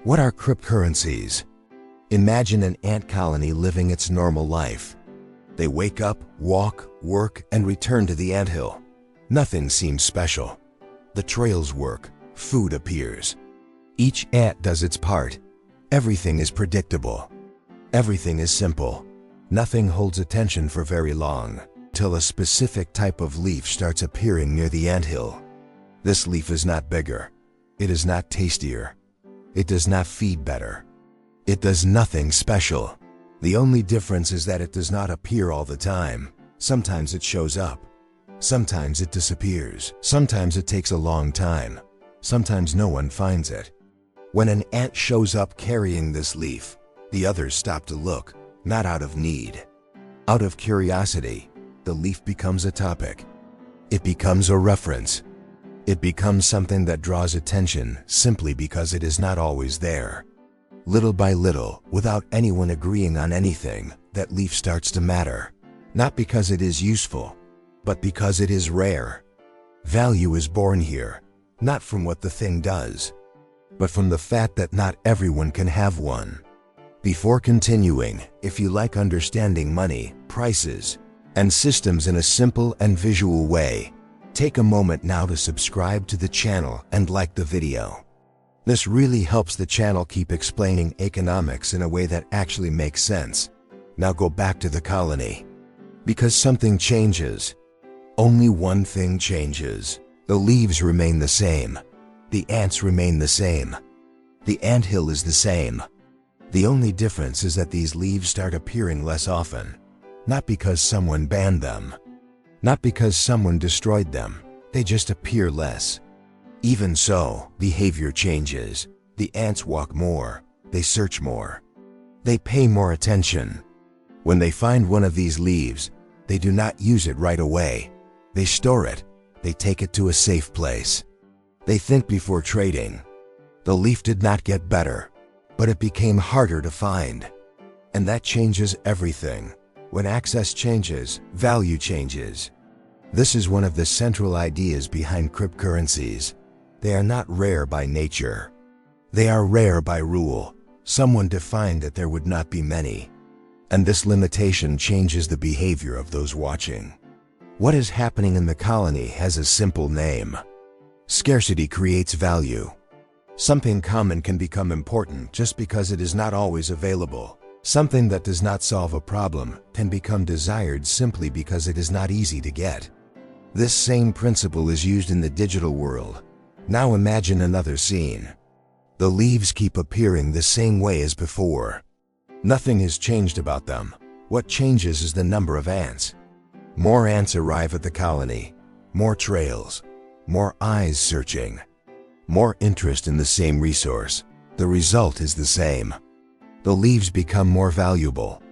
What are cryptocurrencies? Imagine an ant colony living its normal life. They wake up, walk, work, and return to the anthill. Nothing seems special. The trails work, food appears. Each ant does its part. Everything is predictable. Everything is simple. Nothing holds attention for very long, till a specific type of leaf starts appearing near the anthill. This leaf is not bigger. It is not tastier. It does not feed better. It does nothing special. The only difference is that it does not appear all the time. Sometimes it shows up. Sometimes it disappears. Sometimes it takes a long time. Sometimes no one finds it. When an ant shows up carrying this leaf, the others stop to look, not out of need. Out of curiosity, the leaf becomes a topic. It becomes a reference. It becomes something that draws attention simply because it is not always there. Little by little, without anyone agreeing on anything, that leaf starts to matter. Not because it is useful, but because it is rare. Value is born here, not from what the thing does, but from the fact that not everyone can have one. Before continuing, if you like understanding money, prices, and systems in a simple and visual way, take a moment now to subscribe to the channel and like the video. This really helps the channel keep explaining economics in a way that actually makes sense. Now go back to the colony. Because something changes. Only one thing changes. The leaves remain the same. The ants remain the same. The anthill is the same. The only difference is that these leaves start appearing less often. Not because someone banned them. Not because someone destroyed them. They just appear less. Even so, behavior changes. The ants walk more. They search more. They pay more attention. When they find one of these leaves, they do not use it right away. They store it. They take it to a safe place. They think before trading. The leaf did not get better, but it became harder to find. And that changes everything. When access changes, value changes. This is one of the central ideas behind cryptocurrencies. They are not rare by nature. They are rare by rule. Someone defined that there would not be many. And this limitation changes the behavior of those watching. What is happening in the colony has a simple name. Scarcity creates value. Something common can become important just because it is not always available. Something that does not solve a problem can become desired simply because it is not easy to get. This same principle is used in the digital world. Now imagine another scene. The leaves keep appearing the same way as before. Nothing has changed about them. What changes is the number of ants. More ants arrive at the colony. More trails. More eyes searching. More interest in the same resource. The result is the same. The leaves become more valuable.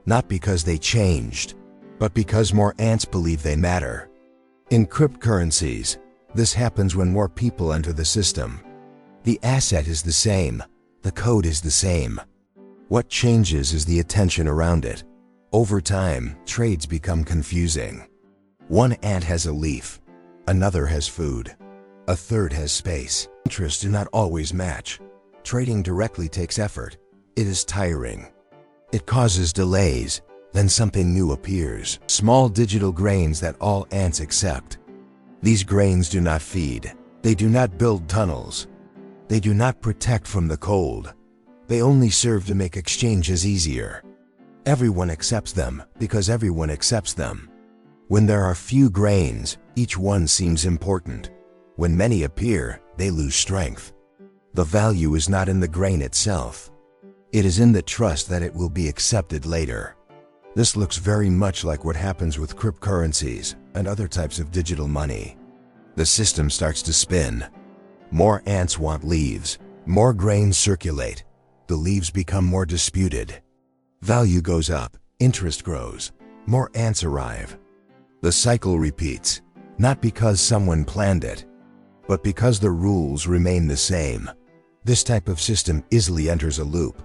Not because they changed, but because more ants believe they matter. In cryptocurrencies, this happens when more people enter the system. The asset is the same. The code is the same. What changes is the attention around it. Over time, trades become confusing. One ant has a leaf. Another has food. A third has space. Interests do not always match. Trading directly takes effort. It is tiring. It causes delays. Then something new appears. Small digital grains that all ants accept. These grains do not feed. They do not build tunnels. They do not protect from the cold. They only serve to make exchanges easier. Everyone accepts them because everyone accepts them. When there are few grains, each one seems important. When many appear, they lose strength. The value is not in the grain itself. It is in the trust that it will be accepted later. This looks very much like what happens with cryptocurrencies and other types of digital money. The system starts to spin. More ants want leaves. More grains circulate. The leaves become more disputed. Value goes up. Interest grows. More ants arrive. The cycle repeats, not because someone planned it, but because the rules remain the same. This type of system easily enters a loop.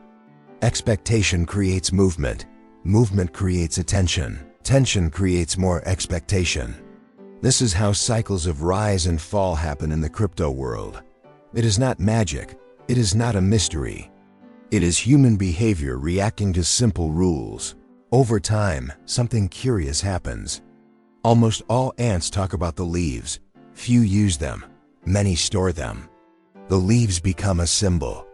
Expectation creates movement. Movement creates attention. Tension creates more expectation. This is how cycles of rise and fall happen in the crypto world. It is not magic. It is not a mystery. It is human behavior reacting to simple rules. Over time, something curious happens. Almost all ants talk about the leaves. Few use them. Many store them. The leaves become a symbol.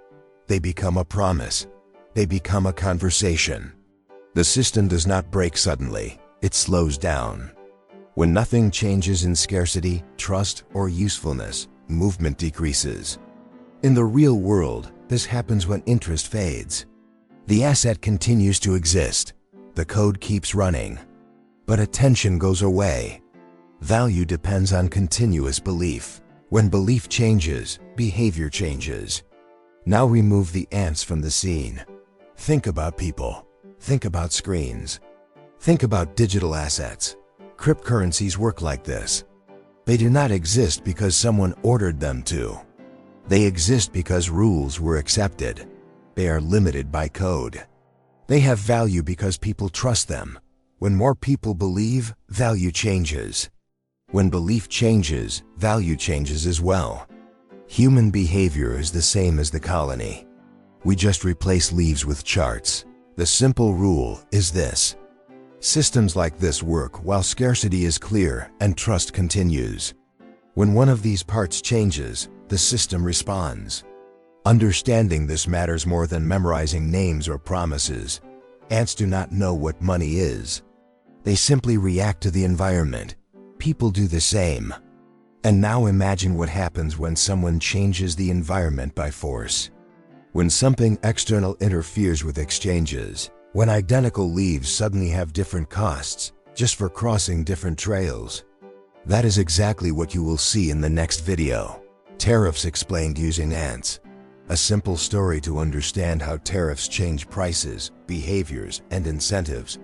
They become a promise. They become a conversation. The system does not break suddenly. It slows down. When nothing changes in scarcity, trust, or usefulness, movement decreases. In the real world, this happens when interest fades. The asset continues to exist. The code keeps running. But attention goes away. Value depends on continuous belief. When belief changes, behavior changes. Now remove the ants from the scene. Think about people. Think about screens. Think about digital assets. Cryptocurrencies work like this. They do not exist because someone ordered them to. They exist because rules were accepted. They are limited by code. They have value because people trust them. When more people believe, value changes. When belief changes, value changes as well. Human behavior is the same as the colony. We just replace leaves with charts. The simple rule is this. Systems like this work while scarcity is clear and trust continues. When one of these parts changes, the system responds. Understanding this matters more than memorizing names or promises. Ants do not know what money is. They simply react to the environment. People do the same. And now imagine what happens when someone changes the environment by force. When something external interferes with exchanges, when identical leaves suddenly have different costs, just for crossing different trails. That is exactly what you will see in the next video. Tariffs explained using ants. A simple story to understand how tariffs change prices, behaviors, and incentives,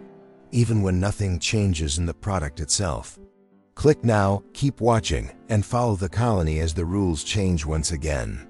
even when nothing changes in the product itself. Click now, keep watching, and follow the colony as the rules change once again.